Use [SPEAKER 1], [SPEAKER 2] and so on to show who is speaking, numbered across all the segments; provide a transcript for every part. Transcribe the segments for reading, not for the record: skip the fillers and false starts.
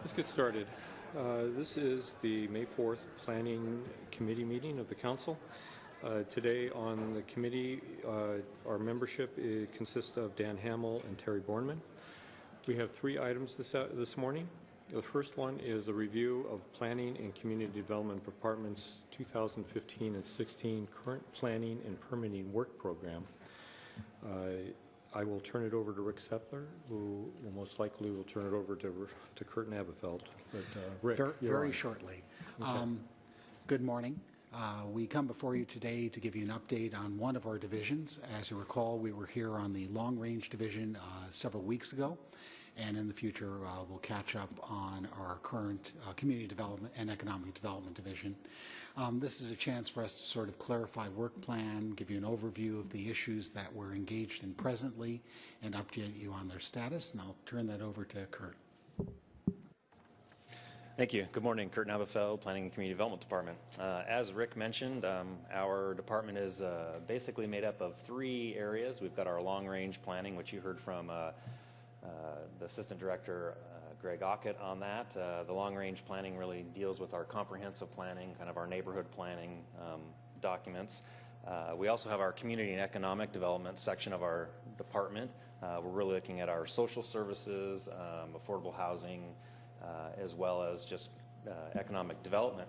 [SPEAKER 1] Let's get started. This is the May 4th Planning Committee meeting of the Council. Today on the committee, our membership consists of Dan Hamill and Terry Bornman. We have three items this morning. The first one is a review of Planning and Community Development Department's 2015 and 16 current planning and permitting work program. I will turn it over to Rick Sepler, who will most likely will turn it over to Kurt Nabefeld. But Rick,
[SPEAKER 2] very shortly. Okay. Good morning. We come before you today to give you an update on one of our divisions. As you recall, we were here on the long-range division several weeks ago, and in the future we'll catch up on our current community development and economic development division. This is a chance for us to sort of clarify work plan, give you an overview of the issues that we're engaged in presently, and update you on their status, and I'll turn that over to Kurt.
[SPEAKER 3] Thank you. Good morning. Kurt Nabefeld, Planning and Community Development Department. As Rick mentioned, our department is basically made up of three areas. We've got our long-range planning, which you heard from the Assistant Director, Greg Ockett, on that. The long-range planning really deals with our comprehensive planning, kind of our neighborhood planning documents. We also have our community and economic development section of our department. We're really looking at our social services, affordable housing, as well as just economic development.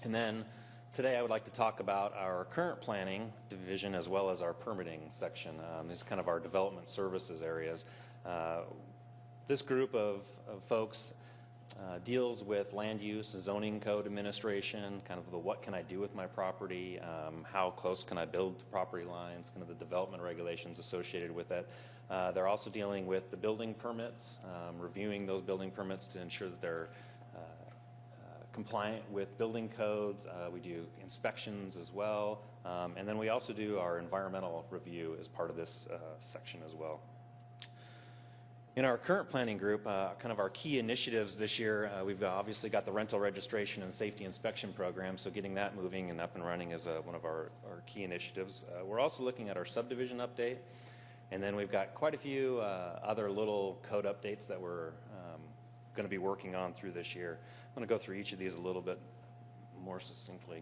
[SPEAKER 3] And then today I would like to talk about our current planning division as well as our permitting section. This is kind of our development services areas. This group of folks deals with land use, zoning code administration, kind of the what can I do with my property, how close can I build to property lines, kind of the development regulations associated with it. They're also dealing with the building permits, reviewing those building permits to ensure that they're compliant with building codes. We do inspections as well, and then we also do our environmental review as part of this section as well. In our current planning group, kind of our key initiatives this year, we've obviously got the rental registration and safety inspection program, so getting that moving and up and running is one of our key initiatives. We're also looking at our subdivision update, and then we've got quite a few other little code updates that we're going to be working on through this year. I'm going to go through each of these a little bit more succinctly.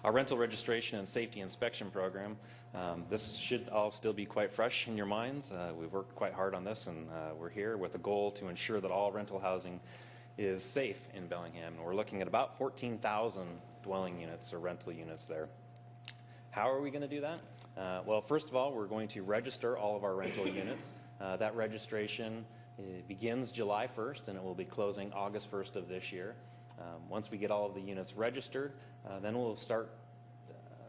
[SPEAKER 3] Our rental registration and safety inspection program, this should all still be quite fresh in your minds. We've worked quite hard on this, and we're here with a goal to ensure that all rental housing is safe in Bellingham. And we're looking at about 14,000 dwelling units or rental units there. How are we going to do that? Well, first of all, we're going to register all of our rental units. That registration begins July 1st, and it will be closing August 1st of this year. Once we get all of the units registered, then we'll start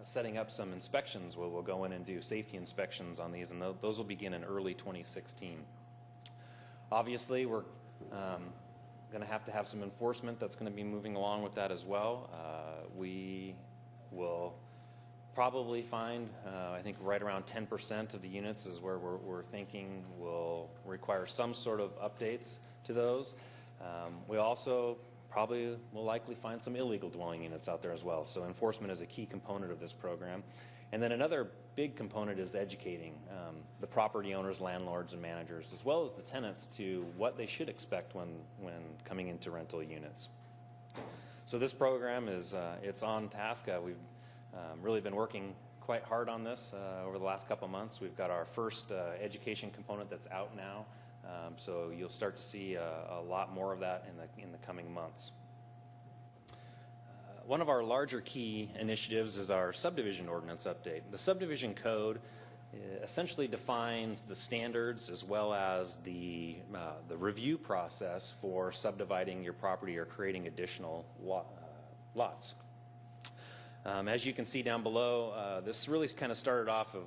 [SPEAKER 3] setting up some inspections where we'll go in and do safety inspections on these, and those will begin in early 2016. Obviously, we're going to have some enforcement that's going to be moving along with that as well. We will probably find, I think right around 10% of the units is where we're thinking will require some sort of updates to those. We also probably will likely find some illegal dwelling units out there as well. So enforcement is a key component of this program. And then another big component is educating the property owners, landlords, and managers, as well as the tenants, to what they should expect when coming into rental units. So this program is it's on task. We've really been working quite hard on this over the last couple months. We've got our first education component that's out now. So you'll start to see a lot more of that in the coming months. One of our larger key initiatives is our subdivision ordinance update. The subdivision code essentially defines the standards as well as the review process for subdividing your property or creating additional lots. As you can see down below, this really kind of started off of,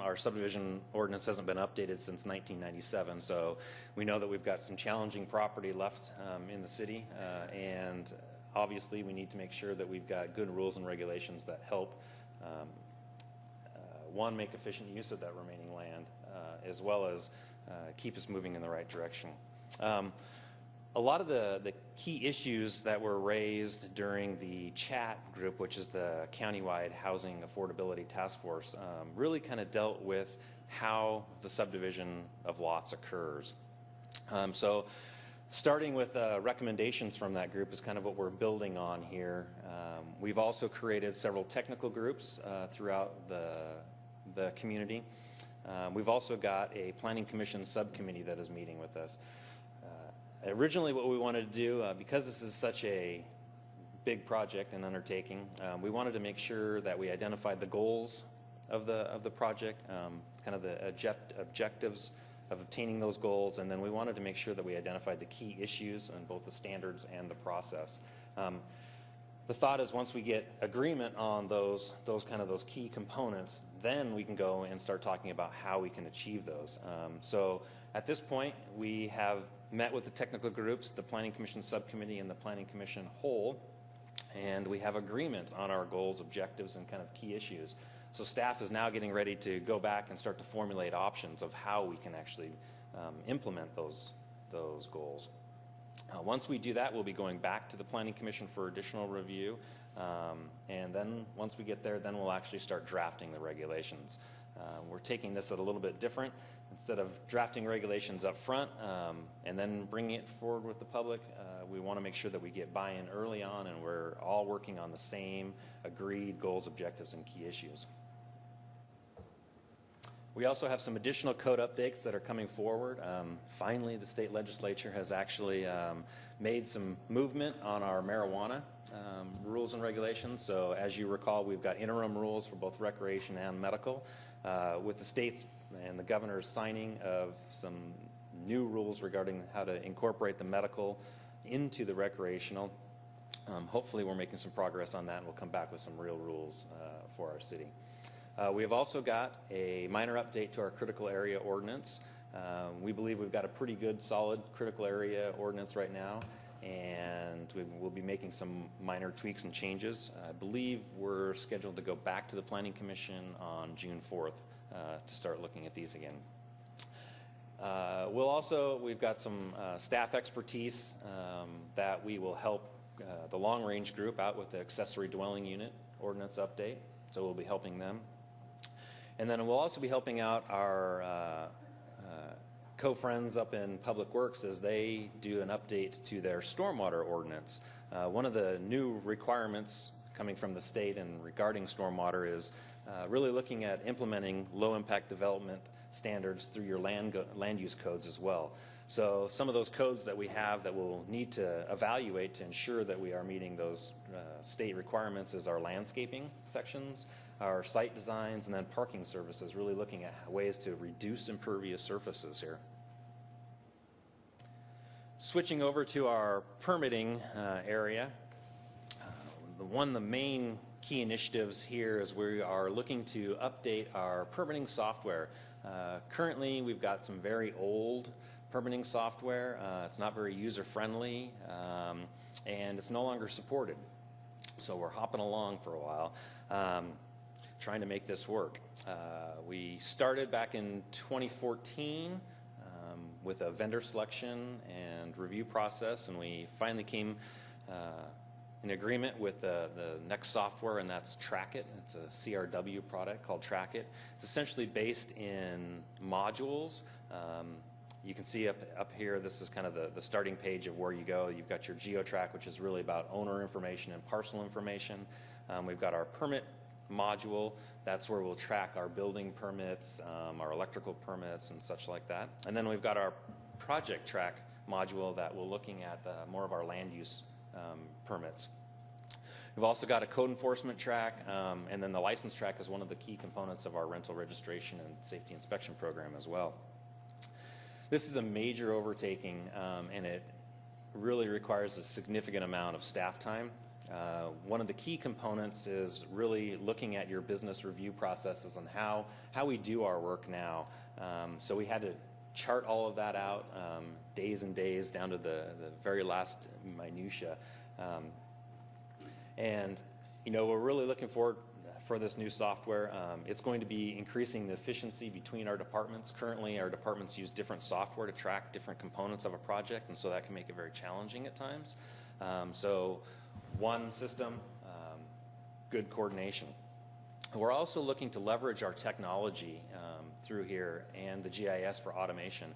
[SPEAKER 3] our subdivision ordinance hasn't been updated since 1997, so we know that we've got some challenging property left in the city, and obviously we need to make sure that we've got good rules and regulations that help, make efficient use of that remaining land, as well as keep us moving in the right direction. A lot of the key issues that were raised during the chat group, which is the countywide housing affordability task force, really kind of dealt with how the subdivision of lots occurs. So Starting with recommendations from that group is kind of what we're building on here. We've also created several technical groups throughout the community. We've also got a Planning Commission subcommittee that is meeting with us. Originally what we wanted to do, because this is such a big project and undertaking, we wanted to make sure that we identified the goals of the project, kind of the objectives of obtaining those goals, and then we wanted to make sure that we identified the key issues on both the standards and the process. The thought is once we get agreement on those key components, then we can go and start talking about how we can achieve those. So at this point, we have met with the technical groups, the Planning Commission subcommittee, and the Planning Commission whole, and we have agreement on our goals, objectives, and kind of key issues. So staff is now getting ready to go back and start to formulate options of how we can actually implement those goals. Once we do that, we'll be going back to the Planning Commission for additional review, and then once we get there, then we'll actually start drafting the regulations. We're taking this a little bit different. Instead of drafting regulations up front and then bringing it forward with the public, we want to make sure that we get buy-in early on and we're all working on the same agreed goals, objectives, and key issues. We also have some additional code updates that are coming forward. Finally, the state legislature has actually made some movement on our marijuana rules and regulations. So as you recall, we've got interim rules for both recreation and medical. With the states and the governor's signing of some new rules regarding how to incorporate the medical into the recreational, hopefully we're making some progress on that, and we'll come back with some real rules for our city. We have also got a minor update to our critical area ordinance. We believe we've got a pretty good, solid critical area ordinance right now, and we'll be making some minor tweaks and changes. I believe we're scheduled to go back to the Planning Commission on June 4th to start looking at these again. We've got some staff expertise that we will help the long-range group out with the accessory dwelling unit ordinance update, so we'll be helping them. And then we'll also be helping out our co-friends up in Public Works as they do an update to their stormwater ordinance. One of the new requirements coming from the state and regarding stormwater is really looking at implementing low-impact development standards through your land use codes as well. So some of those codes that we have that we'll need to evaluate to ensure that we are meeting those state requirements is our landscaping sections, our site designs, and then parking services, really looking at ways to reduce impervious surfaces here. Switching over to our permitting area, the main key initiatives here is we are looking to update our permitting software. Currently, we've got some very old permitting software. It's not very user-friendly, and it's no longer supported. So we're hopping along for a while, trying to make this work. We started back in 2014 with a vendor selection and review process, and we finally came in agreement with the next software, and that's Trackit. It's a CRW product called Trackit. It's essentially based in modules. You can see up here, this is kind of the starting page of where you go. You've got your GeoTrack, which is really about owner information and parcel information. We've got our permit module. That's where we'll track our building permits, our electrical permits, and such like that. And then we've got our project track module that we're looking at more of our land use permits. We've also got a code enforcement track, and then the license track is one of the key components of our rental registration and safety inspection program as well. This is a major overtaking, and it really requires a significant amount of staff time. One of the key components is really looking at your business review processes and how we do our work now. So we had to chart all of that out, days and days, down to the very last minutia. And we're really looking forward for this new software. It's going to be increasing the efficiency between our departments. Currently, our departments use different software to track different components of a project, and so that can make it very challenging at times. So one system, good coordination. We're also looking to leverage our technology through here and the GIS for automation.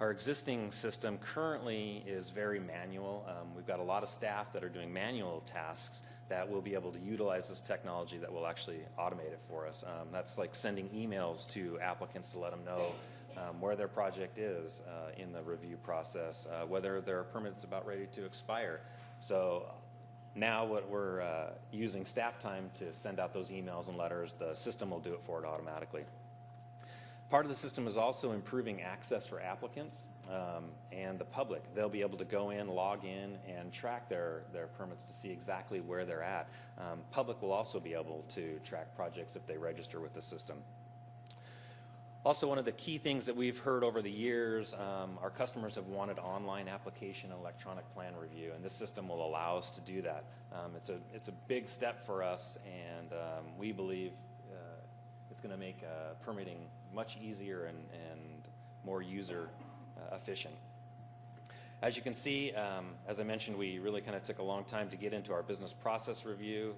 [SPEAKER 3] Our existing system currently is very manual. We've got a lot of staff that are doing manual tasks that will be able to utilize this technology that will actually automate it for us. That's like sending emails to applicants to let them know where their project is in the review process, whether their permit's about ready to expire. So now what we're using staff time to send out those emails and letters, the system will do it for it automatically. Part of the system is also improving access for applicants and the public. They'll be able to go in, log in, and track their permits to see exactly where they're at. Public will also be able to track projects if they register with the system. Also, one of the key things that we've heard over the years, our customers have wanted online application and electronic plan review, and this system will allow us to do that. It's a big step for us, and we believe it's going to make permitting much easier and more user efficient. As you can see, as I mentioned, we really kind of took a long time to get into our business process review.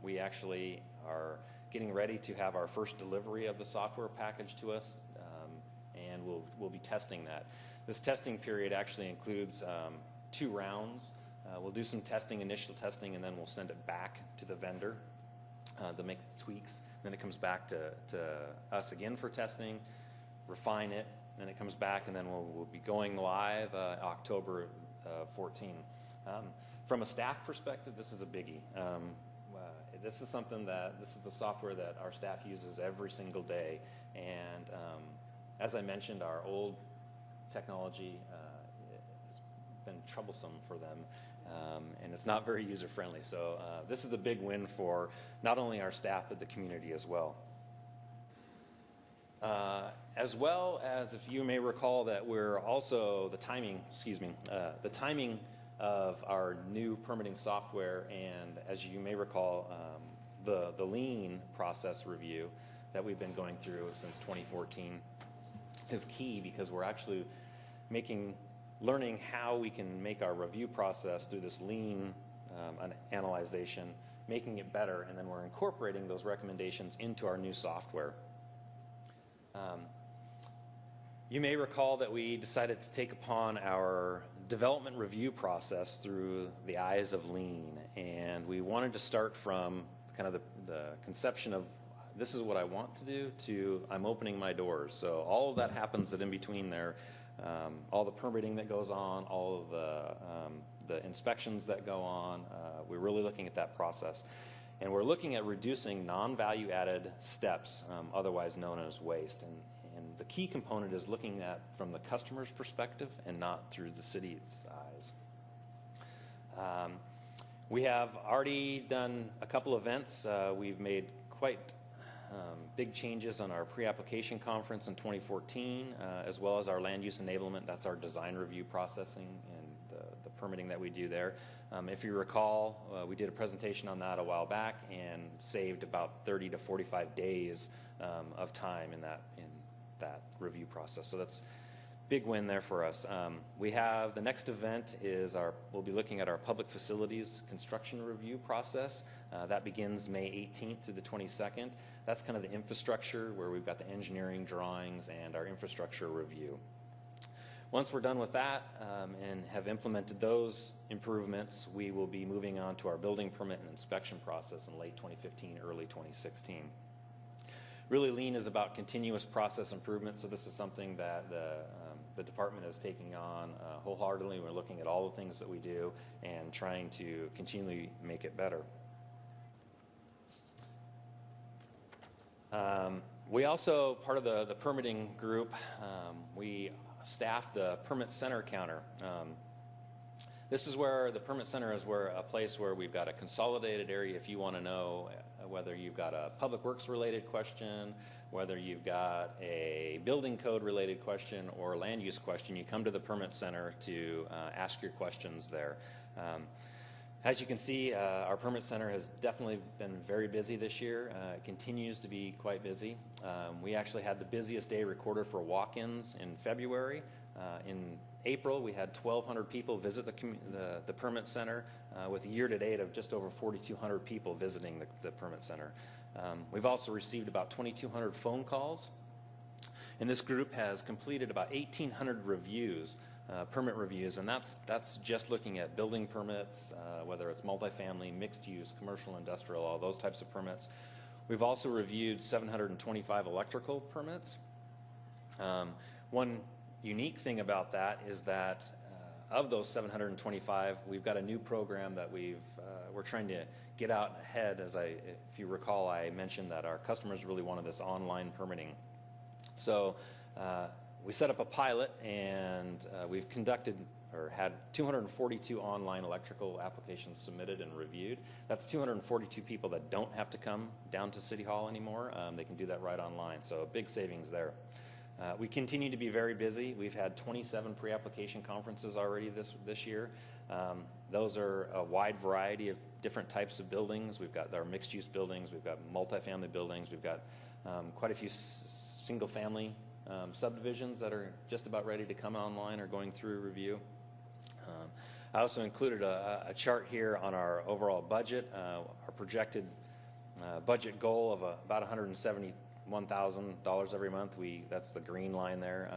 [SPEAKER 3] We actually are getting ready to have our first delivery of the software package to us, and we'll be testing that. This testing period actually includes 2 rounds. We'll do some testing, initial testing, and then we'll send it back to the vendor to make tweaks. Then it comes back to us again for testing, refine it, then it comes back, and then we'll be going live October 14. From a staff perspective, this is a biggie. This is the software that our staff uses every single day, and as I mentioned, our old technology has been troublesome for them. And it's not very user-friendly. So this is a big win for not only our staff, but the community as well. As well as, if you may recall, that we're also, the timing of our new permitting software, and as you may recall, the lean process review that we've been going through since 2014 is key, because we're actually learning how we can make our review process through this lean analyzation, making it better, and then we're incorporating those recommendations into our new software. You may recall that we decided to take upon our development review process through the eyes of lean, and we wanted to start from kind of the conception of this is what I want to do to I'm opening my doors. So all of that happens in between there. All the permitting that goes on, all of the inspections that go on, we're really looking at that process. And we're looking at reducing non-value added steps, otherwise known as waste. And the key component is looking at from the customer's perspective and not through the city's eyes. We have already done a couple events. We've made quite big changes on our pre-application conference in 2014, as well as our land use enablement. That's our design review processing and the permitting that we do there. If you recall, we did a presentation on that a while back and saved about 30 to 45 days of time in that review process. So that's a big win there for us. We have the next event is we'll be looking at our public facilities construction review process. That begins May 18th through the 22nd. That's kind of the infrastructure where we've got the engineering drawings and our infrastructure review. Once we're done with that and have implemented those improvements, we will be moving on to our building permit and inspection process in late 2015, early 2016. Really, lean is about continuous process improvement, so this is something that the department is taking on wholeheartedly. We're looking at all the things that we do and trying to continually make it better. We also, part of the permitting group, we staff the permit center counter. This is where the permit center is a place where we've got a consolidated area if you want to know whether you've got a public works related question, whether you've got a building code related question or a land use question. You come to the permit center to ask your questions there. As you can see, our permit center has definitely been very busy this year. It continues to be quite busy. We actually had the busiest day recorded for walk-ins in February. In April, we had 1,200 people visit the permit center, with a year-to-date of just over 4,200 people visiting the permit center. We've also received about 2,200 phone calls. And this group has completed about 1,800 reviews, permit reviews, and that's just looking at building permits, whether it's multifamily, mixed use, commercial, industrial, all those types of permits. We've also reviewed 725 electrical permits. One unique thing about that is that of those 725, we've got a new program that we're trying to get out ahead. If you recall, I mentioned that our customers really wanted this online permitting. So we set up a pilot, and we've conducted or had 242 online electrical applications submitted and reviewed. That's 242 people that don't have to come down to City Hall anymore. They can do that right online, so big savings there. We continue to be very busy. We've had 27 pre-application conferences already this year. Those are a wide variety of different types of buildings. We've got our mixed-use buildings. We've got multifamily buildings. We've got quite a few single-family subdivisions that are just about ready to come online or going through review. I also included a chart here on our overall budget, our projected budget goal of about $171,000 every month. That's the green line there.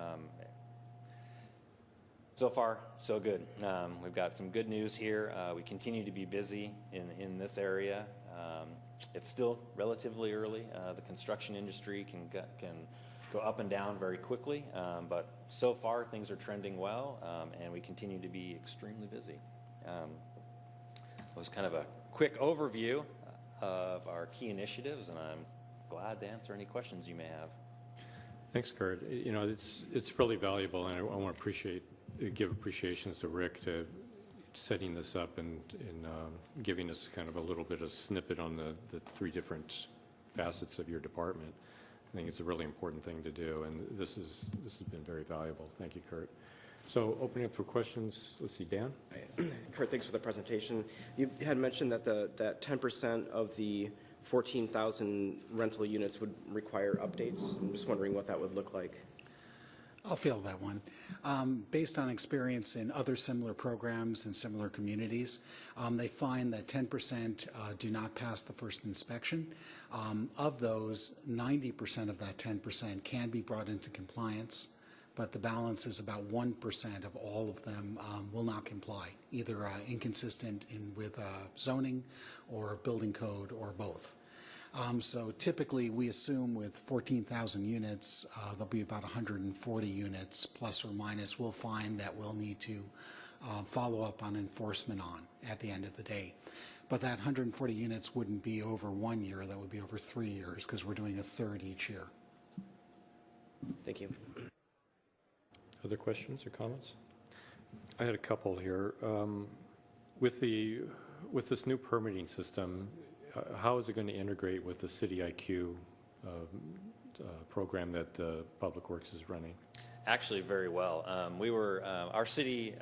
[SPEAKER 3] So far, so good. We've got some good news here. We continue to be busy in this area. It's still relatively early. The construction industry can go up and down very quickly, but so far things are trending well, and we continue to be extremely busy. It was kind of a quick overview of our key initiatives, and I'm glad to answer any questions you may have.
[SPEAKER 1] Thanks, Kurt. You know, it's really valuable, and I want to give appreciations to Rick to setting this up and giving us kind of a little bit of snippet on the three different facets of your department. I think it's a really important thing to do, and this has been very valuable. Thank you, Kurt. So opening up for questions, let's see, Dan?
[SPEAKER 4] Kurt, thanks for the presentation. You had mentioned that that 10% of the 14,000 rental units would require updates. I'm just wondering what that would look like.
[SPEAKER 2] I'll field that one. Based on experience in other similar programs in similar communities, they find that 10% do not pass the first inspection. Of those, 90% of that 10% can be brought into compliance, but the balance is about 1% of all of them will not comply, either inconsistent with zoning or building code or both. So typically we assume with 14,000 units, there'll be about 140 units plus or minus we'll find that we'll need to follow up on enforcement on at the end of the day. But that 140 units wouldn't be over 1 year, that would be over 3 years because we're doing a third each year.
[SPEAKER 4] Thank you.
[SPEAKER 1] Other questions or comments? I had a couple here. With this new permitting system, how is it going to integrate with the City IQ program that Public Works is running?
[SPEAKER 3] Actually, very well. Our city,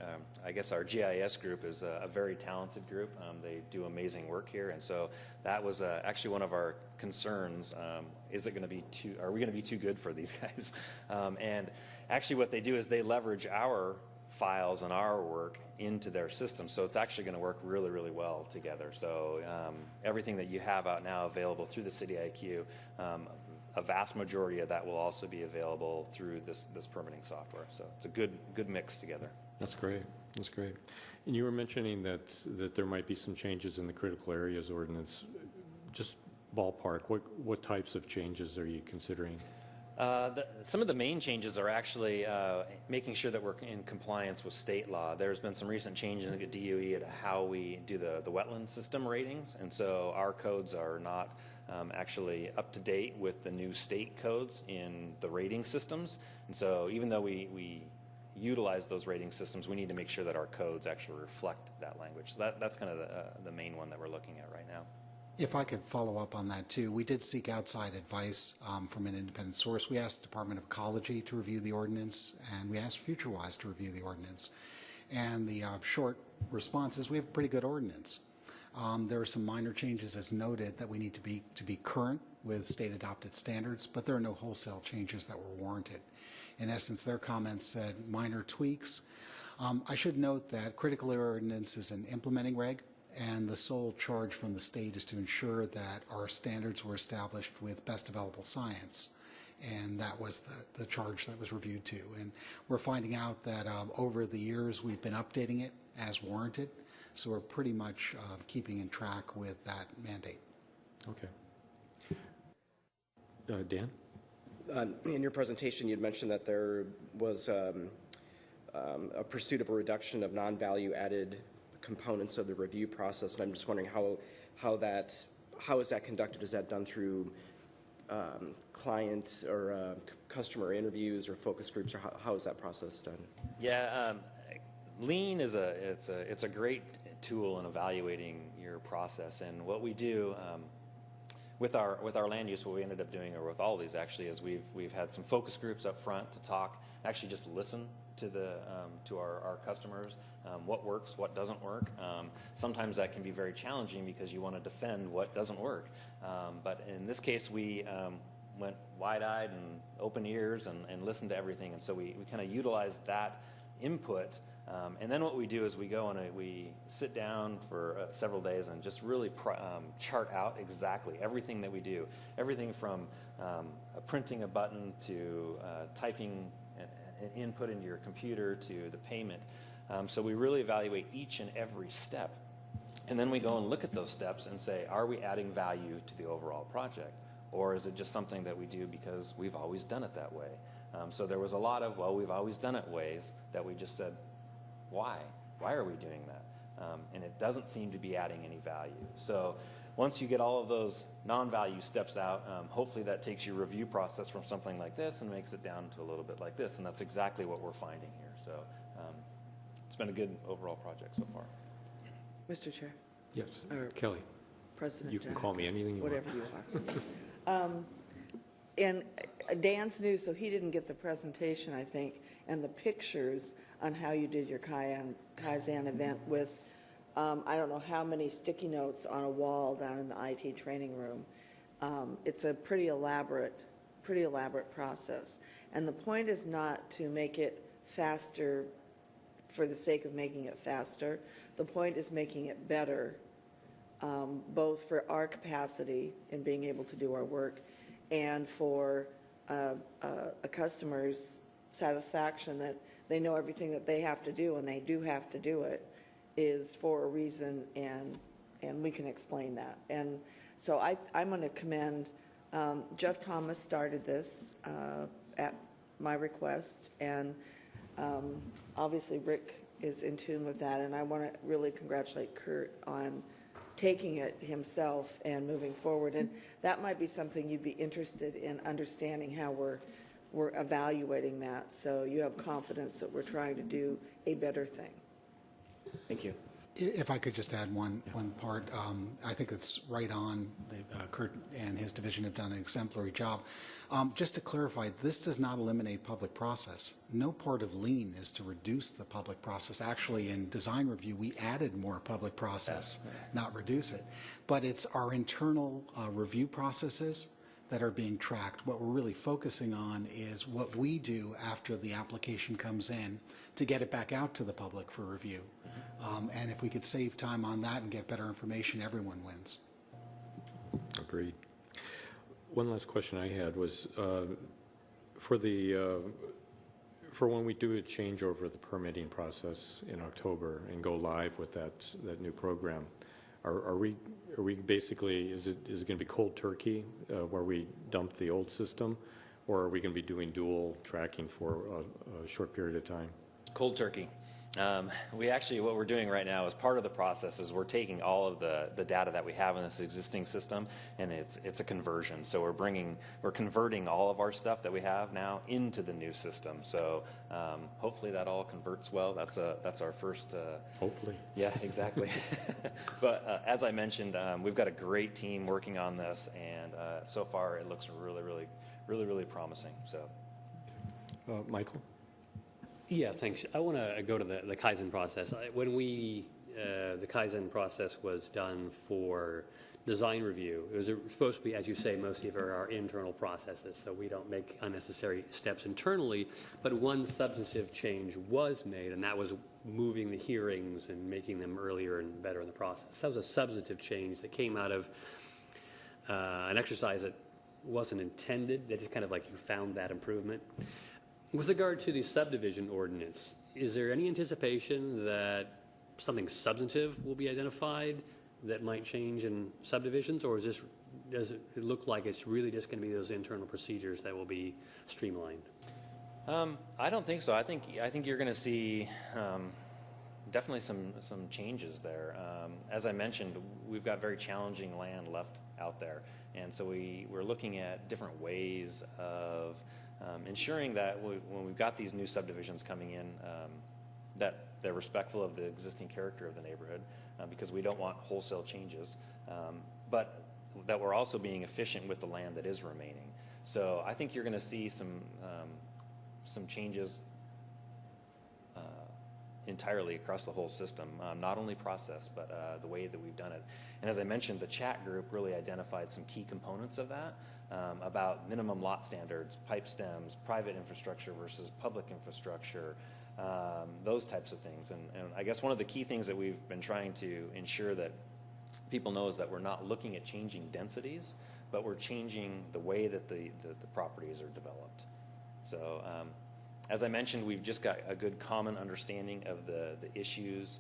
[SPEAKER 3] I guess our GIS group is a very talented group. They do amazing work here, and so that was actually one of our concerns. Are we going to be too good for these guys? And actually what they do is they leverage our files and our work into their system, so it's actually going to work really, really well together. So everything that you have out now available through the City IQ, a vast majority of that will also be available through this permitting software. So it's a good mix together.
[SPEAKER 1] That's great. That's great. And you were mentioning that there might be some changes in the critical areas ordinance. Just ballpark, what types of changes are you considering?
[SPEAKER 3] Some of the main changes are actually making sure that we're in compliance with state law. There's been some recent changes in the DOE to how we do the wetland system ratings, and so our codes are not actually up to date with the new state codes in the rating systems. And so even though we utilize those rating systems, we need to make sure that our codes actually reflect that language. So that's kind of the main one that we're looking at right now.
[SPEAKER 2] If I could follow up on that too, we did seek outside advice from an independent source. We asked the Department of Ecology to review the ordinance, and we asked FutureWise to review the ordinance. And the short response is we have a pretty good ordinance. There are some minor changes, as noted, that we need to be current with state-adopted standards, but there are no wholesale changes that were warranted. In essence, their comments said minor tweaks. I should note that critical area ordinance is an implementing reg, and the sole charge from the state is to ensure that our standards were established with best available science. and that was the charge that was reviewed too. And we're finding out that over the years we've been updating it as warranted, so we're pretty much keeping in track with that mandate.
[SPEAKER 1] Okay. Dan?
[SPEAKER 4] In your presentation, you'd mentioned that there was a pursuit of a reduction of non-value added components of the review process, and I'm just wondering how is that conducted? Is that done through client or customer interviews or focus groups, or how is that process done?
[SPEAKER 3] Yeah, Lean is it's a great tool in evaluating your process, and what we do with our land use, what we ended up doing, or with all of these actually, is we've had some focus groups up front to talk, actually just listen to our customers, what works, what doesn't work. Sometimes that can be very challenging because you want to defend what doesn't work. But in this case, we went wide-eyed and open ears and listened to everything, and so we kind of utilized that input. And then what we do is we go and we sit down for several days and just really chart out exactly everything that we do. Everything from printing a button to typing an input into your computer to the payment. So we really evaluate each and every step. And then we go and look at those steps and say, are we adding value to the overall project? Or is it just something that we do because we've always done it that way? So there was a lot of, well, we've always done it ways that we just said, why? Why are we doing that? And it doesn't seem to be adding any value. So once you get all of those non-value steps out, hopefully that takes your review process from something like this and makes it down to a little bit like this. And that's exactly what we're finding here. So it's been a good overall project so far.
[SPEAKER 5] Mr. Chair,
[SPEAKER 1] Yes.
[SPEAKER 5] Or-
[SPEAKER 1] Kelly,
[SPEAKER 5] President.
[SPEAKER 1] you can call me anything you
[SPEAKER 5] Whatever
[SPEAKER 1] want.
[SPEAKER 5] you are. And Dan's new, so he didn't get the presentation, I think, and the pictures on how you did your Kaizen event with, I don't know how many sticky notes on a wall down in the IT training room. It's a pretty elaborate process. And the point is not to make it faster for the sake of making it faster. The point is making it better, both for our capacity in being able to do our work and for a customer's satisfaction that they know everything that they have to do, and they do have to do it, is for a reason, and we can explain that. And so I'm going to commend, Jeff Thomas started this at my request, and obviously Rick is in tune with that, and I want to really congratulate Kurt on taking it himself and moving forward. And that might be something you'd be interested in understanding, how we're evaluating that, so you have confidence that we're trying to do a better thing.
[SPEAKER 4] Thank you.
[SPEAKER 2] If I could just add one part, I think it's right on. Kurt and his division have done an exemplary job. Just to clarify, this does not eliminate public process. No part of Lean is to reduce the public process. Actually, in design review, we added more public process, not reduce it. But it's our internal review processes that are being tracked. What we're really focusing on is what we do after the application comes in to get it back out to the public for review. And if we could save time on that and get better information, everyone wins.
[SPEAKER 1] Agreed. One last question I had was for when we do a change over the permitting process in October and go live with that new program, are we basically, is it going to be cold turkey where we dump the old system, or are we going to be doing dual tracking for a short period of time?
[SPEAKER 3] Cold turkey. We actually, what we're doing right now as part of the process is we're taking all of the data that we have in this existing system, and it's a conversion. So we're converting all of our stuff that we have now into the new system. So hopefully that all converts well. That's our first.
[SPEAKER 1] Hopefully.
[SPEAKER 3] Yeah, exactly. But as I mentioned, we've got a great team working on this, and so far it looks really promising. So,
[SPEAKER 1] Michael?
[SPEAKER 6] Yeah, thanks. I want to go to the Kaizen process. When the Kaizen process was done for design review, it was supposed to be, as you say, mostly for our internal processes, so we don't make unnecessary steps internally. But one substantive change was made, and that was moving the hearings and making them earlier and better in the process. That was a substantive change that came out of an exercise that wasn't intended, that just kind of like you found that improvement. With regard to the subdivision ordinance, is there any anticipation that something substantive will be identified that might change in subdivisions, or does it look like it's really just going to be those internal procedures that will be streamlined?
[SPEAKER 3] I don't think so. I think you're going to see definitely some changes there. As I mentioned, we've got very challenging land left out there, and so we're looking at different ways of ensuring that when we've got these new subdivisions coming in, that they're respectful of the existing character of the neighborhood, because we don't want wholesale changes, but that we're also being efficient with the land that is remaining. So I think you're going to see some changes entirely across the whole system, not only process, but the way that we've done it. And as I mentioned, the chat group really identified some key components of that, about minimum lot standards, pipe stems, private infrastructure versus public infrastructure, those types of things. And I guess one of the key things that we've been trying to ensure that people know is that we're not looking at changing densities, but we're changing the way that the properties are developed. So as I mentioned, we've just got a good common understanding of the issues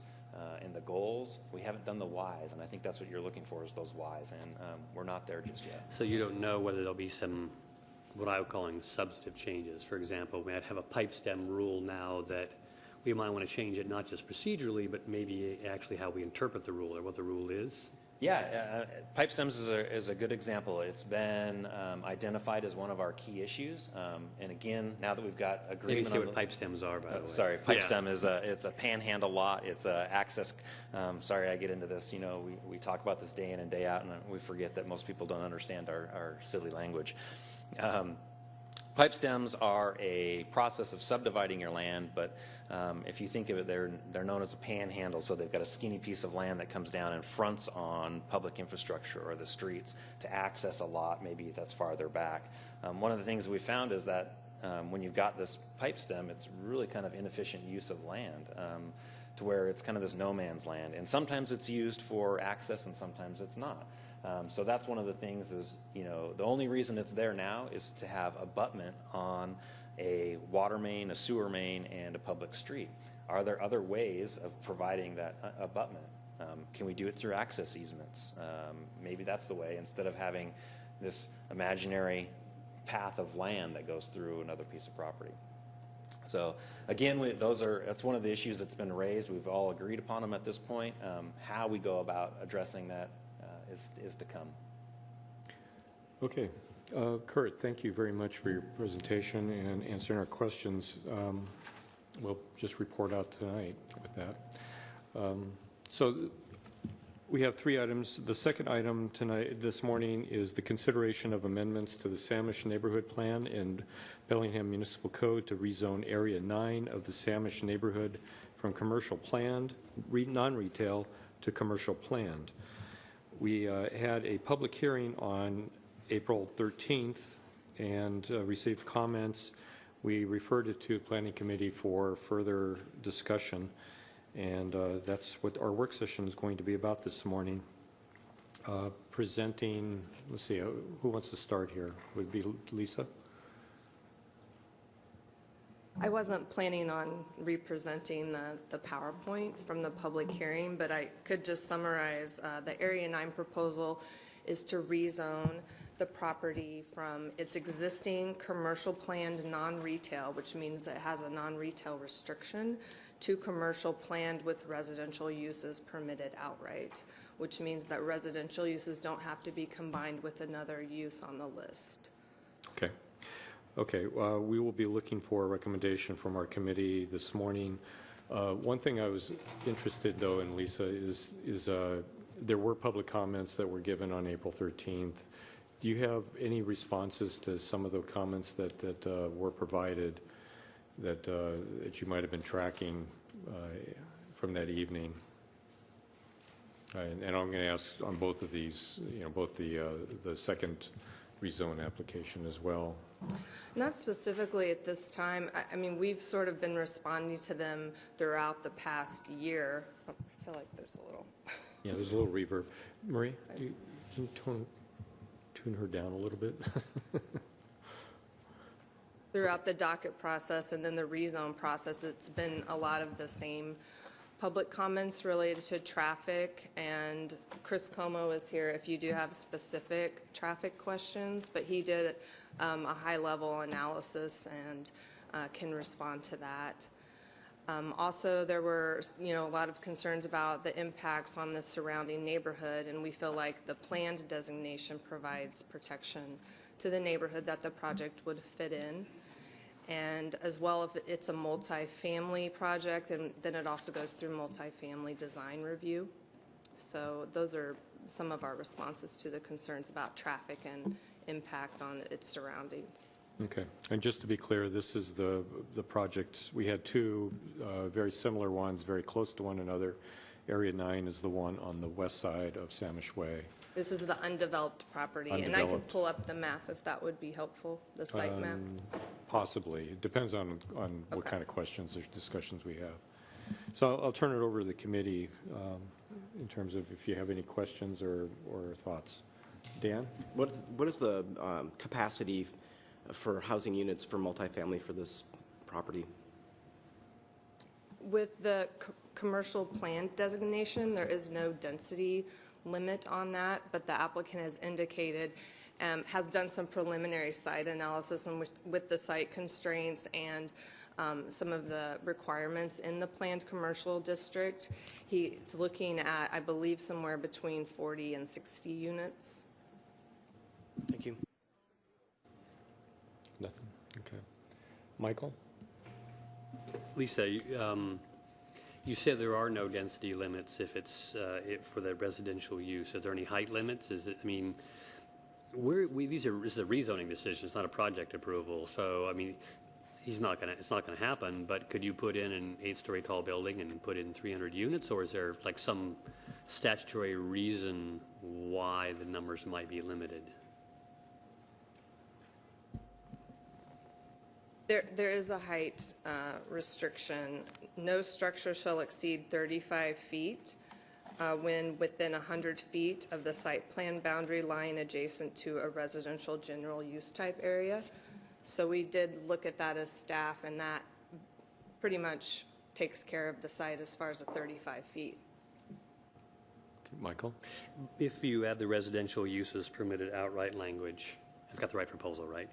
[SPEAKER 3] and the goals. We haven't done the whys, and I think that's what you're looking for, is those whys, and we're not there just yet.
[SPEAKER 6] So you don't know whether there'll be some, what I would call substantive changes. For example, we might have a pipe stem rule now that we might want to change it not just procedurally, but maybe actually how we interpret the rule or what the rule is.
[SPEAKER 3] Yeah, pipe stems is a good example. It's been identified as one of our key issues, and again, now that we've got agreement.
[SPEAKER 6] Maybe say what pipe stems are, by the way.
[SPEAKER 3] Sorry, pipe stem is it's a panhandle lot. It's a access. Sorry, I get into this. You know, we talk about this day in and day out, and we forget that most people don't understand our silly language. Pipe stems are a process of subdividing your land, but if you think of it, they're known as a panhandle, so they've got a skinny piece of land that comes down and fronts on public infrastructure or the streets to access a lot, maybe that's farther back. One of the things we found is that when you've got this pipe stem, it's really kind of inefficient use of land, to where it's kind of this no man's land. And sometimes it's used for access and sometimes it's not. So that's one of the things is, you know, the only reason it's there now is to have abutment on a water main, a sewer main, and a public street. Are there other ways of providing that abutment? Can we do it through access easements? Maybe that's the way, instead of having this imaginary path of land that goes through another piece of property. So again, that's one of the issues that's been raised. We've all agreed upon them at this point. How we go about addressing that is to come.
[SPEAKER 1] Okay. Kurt, thank you very much for your presentation and answering our questions. We'll just report out tonight with that. So we have 3 items. The second item this morning is the consideration of amendments to the Samish Neighborhood Plan and Bellingham Municipal Code to rezone Area 9 of the Samish neighborhood from commercial planned, non-retail, to commercial planned. We had a public hearing on April 13th and received comments. We referred it to Planning Committee for further discussion, and that's what our work session is going to be about this morning. Presenting, let's see, who wants to start here? Would it be Lisa?
[SPEAKER 7] I wasn't planning on representing the PowerPoint from the public hearing, but I could just summarize. The Area 9 proposal is to rezone the property from its existing commercial planned non-retail, which means it has a non-retail restriction, to commercial planned with residential uses permitted outright, which means that residential uses don't have to be combined with another use on the list.
[SPEAKER 1] Okay. Okay, we will be looking for a recommendation from our committee this morning. One thing I was interested, though, in, Lisa, is there were public comments that were given on April 13th. Do you have any responses to some of the comments that were provided that you might have been tracking from that evening? And I'm going to ask on both of these, you know, both the second rezone application as well.
[SPEAKER 7] Not specifically at this time. I mean, we've sort of been responding to them throughout the past year. I feel like there's a little.
[SPEAKER 1] Yeah, there's a little reverb. Marie, can you tune tune her down a little bit?
[SPEAKER 7] Throughout the docket process and then the rezone process, it's been a lot of the same public comments related to traffic, and Chris Como is here if you do have specific traffic questions, but he did a high-level analysis and can respond to that. Also, there were, a lot of concerns about the impacts on the surrounding neighborhood, and we feel like the planned designation provides protection to the neighborhood that the project would fit in. And as well, if it's a multifamily project, and then it also goes through multifamily design review. So those are some of our responses to the concerns about traffic and impact on its surroundings.
[SPEAKER 1] Okay, and just to be clear, this is the project, we had two very similar ones, very close to one another. Area 9 is the one on the west side of Samish Way.
[SPEAKER 7] This is the undeveloped property, and I can pull up the map if that would be helpful, the site map.
[SPEAKER 1] Possibly. It depends on what kind of questions or discussions we have. So I'll turn it over to the committee in terms of if you have any questions or thoughts. Dan?
[SPEAKER 4] What is the capacity for housing units for multifamily for this property?
[SPEAKER 7] With the commercial plan designation, there is no density limit on that, but the applicant has indicated, has done some preliminary site analysis and with the site constraints and some of the requirements in the planned commercial district. He's looking at, I believe, somewhere between 40 and 60 units.
[SPEAKER 4] Thank you.
[SPEAKER 1] Nothing? Okay. Michael?
[SPEAKER 6] Lisa, you said there are no density limits if it's for the residential use. Are there any height limits? Is it? I mean, this is a rezoning decision. It's not a project approval. So I mean, it's not going to happen. But could you put in an 8-story tall building and put in 300 units, or is there like some statutory reason why the numbers might be limited?
[SPEAKER 7] There is a height restriction. No structure shall exceed 35 feet when within 100 feet of the site plan boundary line adjacent to a residential general use type area. So we did look at that as staff, and that pretty much takes care of the site as far as the 35 feet.
[SPEAKER 1] Michael?
[SPEAKER 6] If you add the residential uses permitted outright language, I've got the right proposal, right?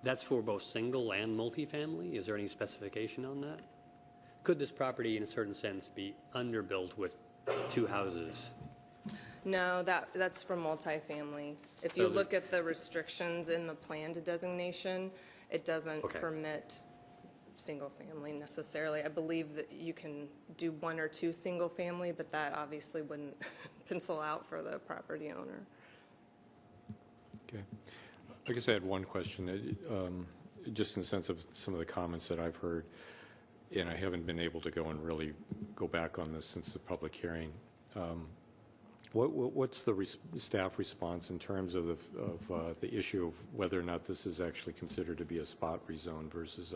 [SPEAKER 6] That's for both single and multifamily. Is there any specification on that? Could this property, in a certain sense, be underbuilt with 2 houses?
[SPEAKER 7] No, that's for multifamily. If you look at the restrictions in the planned designation, it doesn't permit single family necessarily. I believe that you can do 1 or 2 single family, but that obviously wouldn't pencil out for the property owner.
[SPEAKER 1] Okay. I guess I had one question, just in the sense of some of the comments that I've heard, and I haven't been able to go and really go back on this since the public hearing. What's the staff response in terms of the issue of whether or not this is actually considered to be a spot rezone versus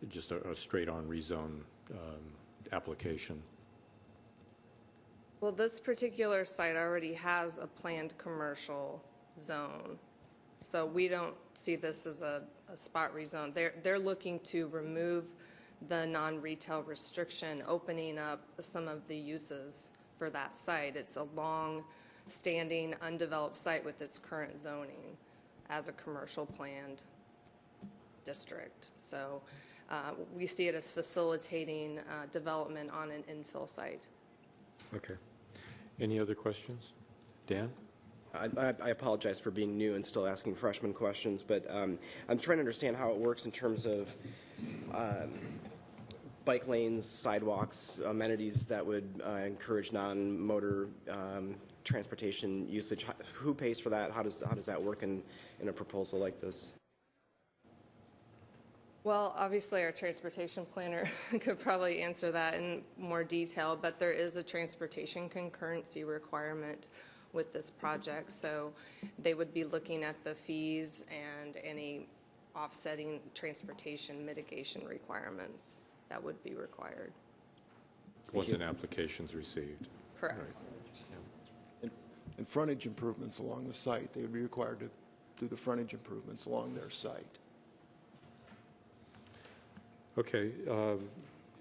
[SPEAKER 1] just a straight-on rezone application?
[SPEAKER 7] Well, this particular site already has a planned commercial zone. So we don't see this as a spot rezone. They're looking to remove the non-retail restriction, opening up some of the uses for that site. It's a long-standing, undeveloped site with its current zoning as a commercial planned district. So we see it as facilitating development on an infill site.
[SPEAKER 1] Okay. Any other questions? Dan?
[SPEAKER 4] I apologize for being new and still asking freshman questions, but I'm trying to understand how it works in terms of bike lanes, sidewalks, amenities that would encourage non-motor transportation usage. Who pays for that? How does that work in a proposal like this?
[SPEAKER 7] Well, obviously, our transportation planner could probably answer that in more detail, but there is a transportation concurrency requirement with this project, so they would be looking at the fees and any offsetting transportation mitigation requirements that would be required.
[SPEAKER 1] Once an application's received.
[SPEAKER 7] Correct.
[SPEAKER 1] Right.
[SPEAKER 8] and frontage improvements along the site. They would be required to do the frontage improvements along their site.
[SPEAKER 1] Okay,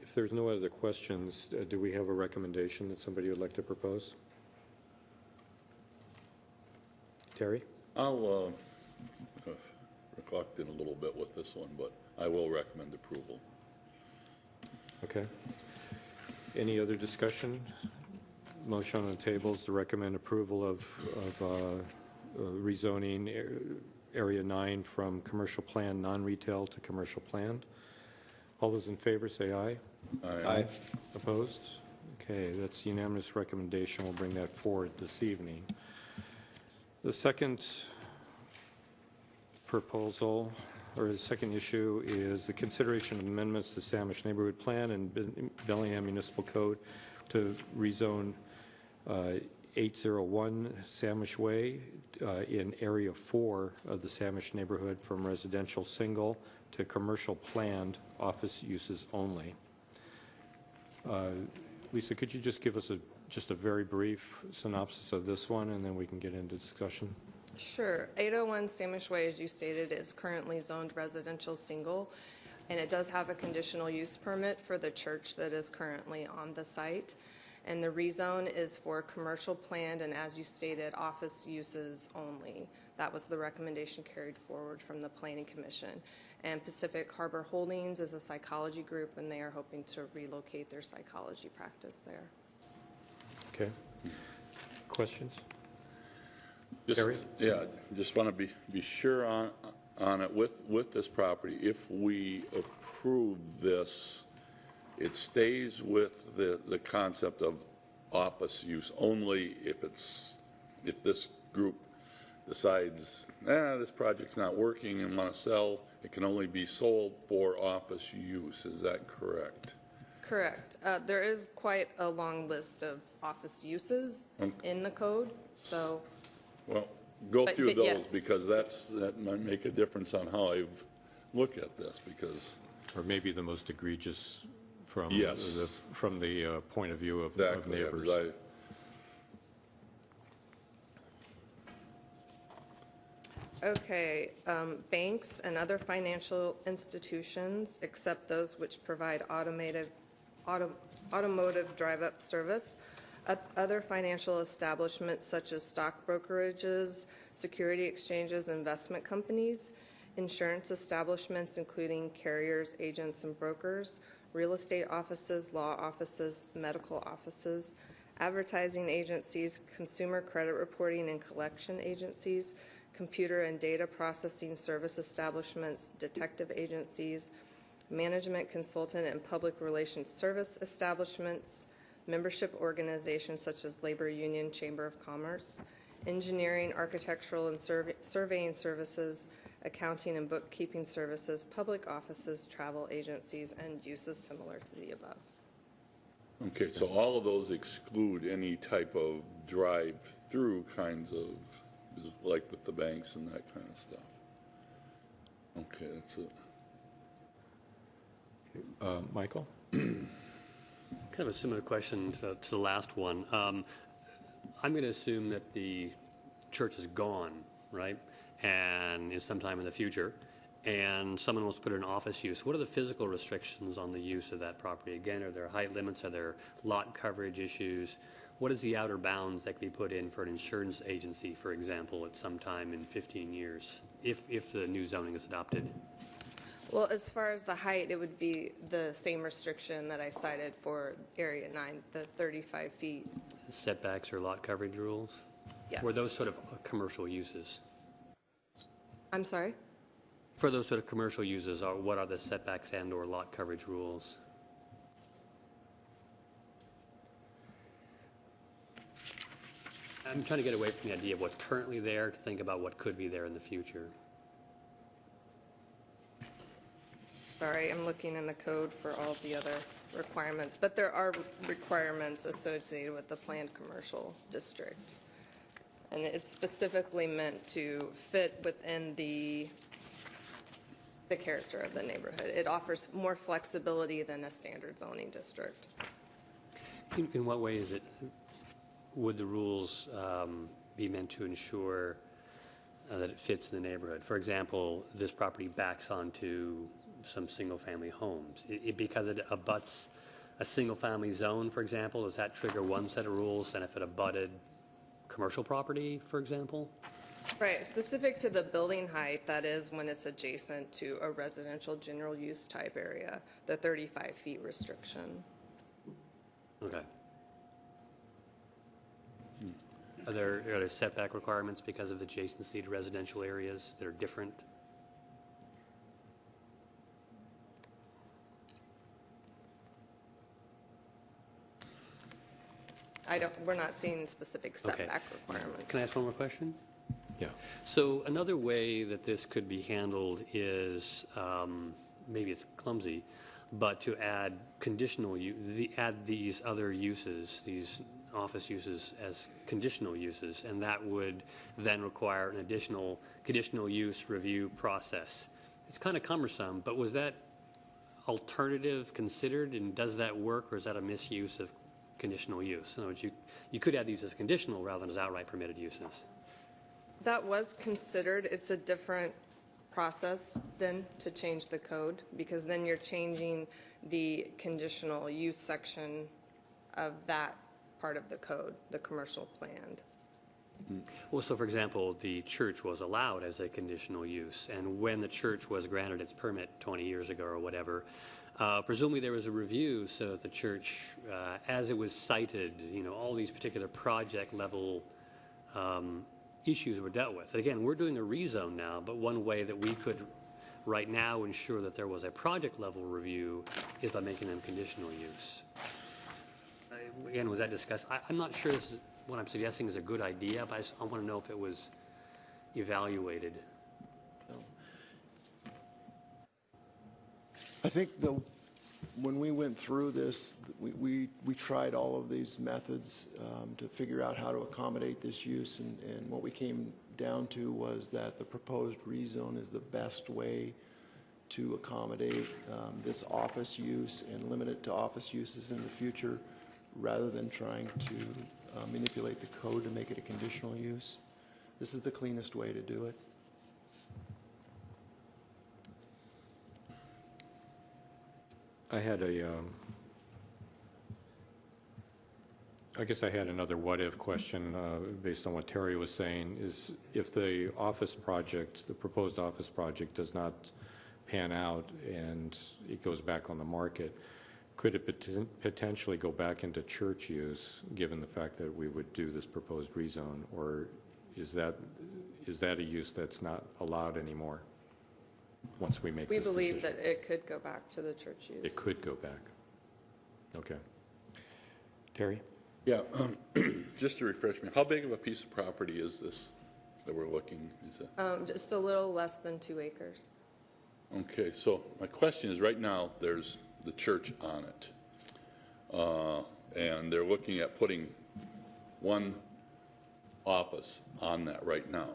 [SPEAKER 1] if there's no other questions, do we have a recommendation that somebody would like to propose? Terry?
[SPEAKER 9] I'll reluctant a little bit with this one, but I will recommend approval.
[SPEAKER 1] Okay. Any other discussion? Motion on the table is to recommend approval of rezoning Area 9 from commercial plan non-retail to commercial planned. All those in favor say aye.
[SPEAKER 9] Aye.
[SPEAKER 1] Opposed? Okay, that's unanimous recommendation. We'll bring that forward this evening. The second proposal, or the second issue, is the consideration of amendments to Samish Neighborhood Plan and Bellingham Municipal Code to rezone 801 Samish Way in Area 4 of the Samish neighborhood from residential single to commercial planned office uses only. Lisa, could you just give us just a very brief synopsis of this one, and then we can get into discussion?
[SPEAKER 7] Sure. 801 Samish Way, as you stated, is currently zoned residential single, and it does have a conditional use permit for the church that is currently on the site. And the rezone is for commercial planned and, as you stated, office uses only. That was the recommendation carried forward from the Planning Commission. And Pacific Harbor Holdings is a psychology group, and they are hoping to relocate their psychology practice there.
[SPEAKER 1] Okay. Questions?
[SPEAKER 9] Just want to be sure on it with this property. If we approve this, it stays with the concept of office use only if this group decides, this project's not working and want to sell, it can only be sold for office use. Is that correct?
[SPEAKER 7] Correct. There is quite a long list of office uses in the code, so.
[SPEAKER 9] Well, go through those,
[SPEAKER 7] yes.
[SPEAKER 9] because that might make a difference on how I look at this, because.
[SPEAKER 1] Or maybe the most egregious from
[SPEAKER 9] Yes.
[SPEAKER 1] from the point of view of
[SPEAKER 9] Exactly,
[SPEAKER 1] neighbors.
[SPEAKER 7] Okay, banks and other financial institutions, except those which provide automotive drive-up service. Other financial establishments such as stock brokerages, security exchanges, investment companies, insurance establishments including carriers, agents, and brokers, real estate offices, law offices, medical offices, advertising agencies, consumer credit reporting and collection agencies, computer and data processing service establishments, detective agencies, management consultant and public relations service establishments, membership organizations such as Labor Union, Chamber of Commerce, engineering, architectural, and surveying services, accounting and bookkeeping services, public offices, travel agencies, and uses similar to the above.
[SPEAKER 9] Okay, so all of those exclude any type of drive-through kinds of, like with the banks and that kind of stuff. Okay, that's it.
[SPEAKER 1] Michael?
[SPEAKER 6] Kind of a similar question to the last one. I'm going to assume that the church is gone, right, and is sometime in the future, and someone wants to put it in office use. What are the physical restrictions on the use of that property? Again, are there height limits? Are there lot coverage issues? What is the outer bounds that can be put in for an insurance agency, for example, at some time in 15 years, if the new zoning is adopted?
[SPEAKER 7] Well, as far as the height, it would be the same restriction that I cited for Area 9, the 35 feet.
[SPEAKER 6] Setbacks or lot coverage rules?
[SPEAKER 7] Yes.
[SPEAKER 6] For those sort of commercial uses?
[SPEAKER 7] I'm sorry?
[SPEAKER 6] For those sort of commercial uses, what are the setbacks and or lot coverage rules? I'm trying to get away from the idea of what's currently there to think about what could be there in the future.
[SPEAKER 7] Sorry, I'm looking in the code for all the other requirements, but there are requirements associated with the planned commercial district. And it's specifically meant to fit within the character of the neighborhood. It offers more flexibility than a standard zoning district.
[SPEAKER 6] In what way is it, would the rules be meant to ensure that it fits in the neighborhood? For example, this property backs onto some single-family homes. Because it abuts a single-family zone, for example, does that trigger one set of rules than if it abutted commercial property, for example?
[SPEAKER 7] Right, specific to the building height, that is when it's adjacent to a residential general use type area, the 35 feet restriction.
[SPEAKER 6] Okay. Are there setback requirements because of adjacency to residential areas that are different?
[SPEAKER 7] We're not seeing specific setback requirements.
[SPEAKER 6] Can I ask one more question?
[SPEAKER 1] Yeah.
[SPEAKER 6] So another way that this could be handled is, maybe it's clumsy, but to add add these other uses, these office uses as conditional uses, and that would then require an additional conditional use review process. It's kind of cumbersome, but was that alternative considered, and does that work, or is that a misuse of conditional use? In other words, you could add these as conditional rather than as outright permitted uses.
[SPEAKER 7] That was considered. It's a different process then to change the code, because then you're changing the conditional use section of that part of the code, the commercial planned.
[SPEAKER 6] Well, so for example, the church was allowed as a conditional use, and when the church was granted its permit 20 years ago or whatever, presumably there was a review so that the church, as it was cited, all these particular project level issues were dealt with. Again, we're doing a rezone now, but one way that we could right now ensure that there was a project level review is by making them conditional use. Again, was that discussed? I'm not sure this is, what I'm suggesting is a good idea, but I want to know if it was evaluated.
[SPEAKER 8] I think when we went through this, we tried all of these methods to figure out how to accommodate this use, and what we came down to was that the proposed rezone is the best way to accommodate this office use and limit it to office uses in the future, rather than trying to manipulate the code to make it a conditional use. This is the cleanest way to do it.
[SPEAKER 1] I guess I had another what-if question based on what Terry was saying, is if the office project, the proposed office project does not pan out and it goes back on the market, could it potentially go back into church use, given the fact that we would do this proposed rezone, or is that a use that's not allowed anymore once we make this decision?
[SPEAKER 7] We believe that it could go back to the church use.
[SPEAKER 1] It could go back. Okay. Terry?
[SPEAKER 9] Yeah, just to refresh me, how big of a piece of property is this that we're looking? Is it?
[SPEAKER 7] Just a little less than 2 acres.
[SPEAKER 9] Okay, so my question is, right now, there's the church on it. And they're looking at putting one office on that right now.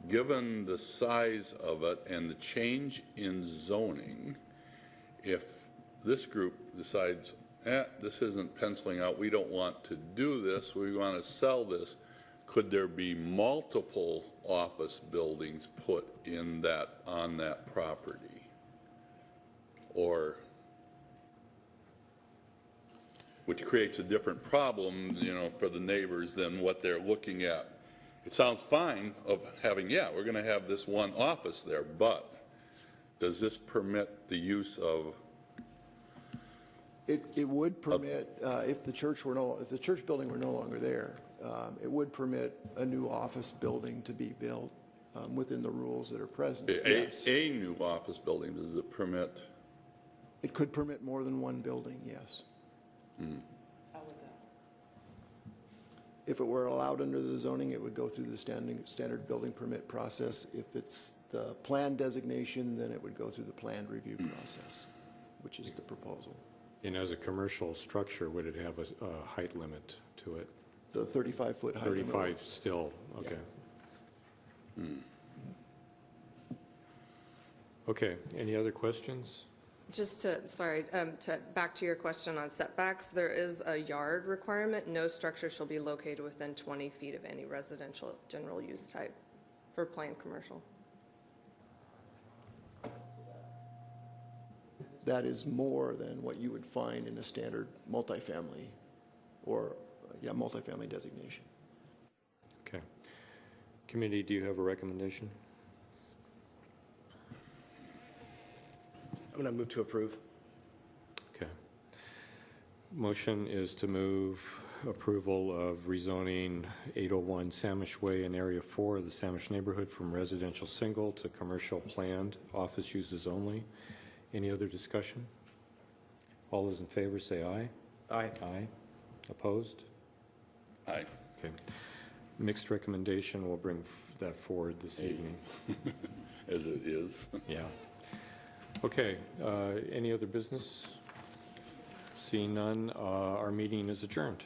[SPEAKER 9] Given the size of it and the change in zoning, if this group decides, this isn't penciling out, we don't want to do this, we want to sell this, could there be multiple office buildings put in that, on that property? Or, which creates a different problem, for the neighbors than what they're looking at. It sounds fine of having, we're going to have this one office there, but does this permit the use of?
[SPEAKER 8] It would permit, if the church building were no longer there, it would permit a new office building to be built within the rules that are present. Yes.
[SPEAKER 9] A new office building, does it permit?
[SPEAKER 8] It could permit more than one building, yes.
[SPEAKER 5] How would that?
[SPEAKER 8] If it were allowed under the zoning, it would go through the standard building permit process. If it's the plan designation, then it would go through the planned review process, which is the proposal.
[SPEAKER 1] And as a commercial structure, would it have a height limit to it?
[SPEAKER 8] The 35-foot height limit.
[SPEAKER 1] 35 still, okay. Okay, any other questions?
[SPEAKER 7] Just to, sorry, back to your question on setbacks, there is a yard requirement. No structure shall be located within 20 feet of any residential general use type for planned commercial.
[SPEAKER 8] That is more than what you would find in a standard multifamily or, multifamily designation.
[SPEAKER 1] Okay. Committee, do you have a recommendation?
[SPEAKER 4] I'm going to move to approve.
[SPEAKER 1] Okay. Motion is to move approval of rezoning 801 Samish Way in Area 4 of the Samish neighborhood from residential single to commercial planned office uses only. Any other discussion? All those in favor say aye.
[SPEAKER 4] Aye.
[SPEAKER 1] Aye. Opposed?
[SPEAKER 9] Aye.
[SPEAKER 1] Okay. Mixed recommendation. We'll bring that forward this evening.
[SPEAKER 9] As it is.
[SPEAKER 1] Yeah. Okay. Any other business? Seeing none, our meeting is adjourned.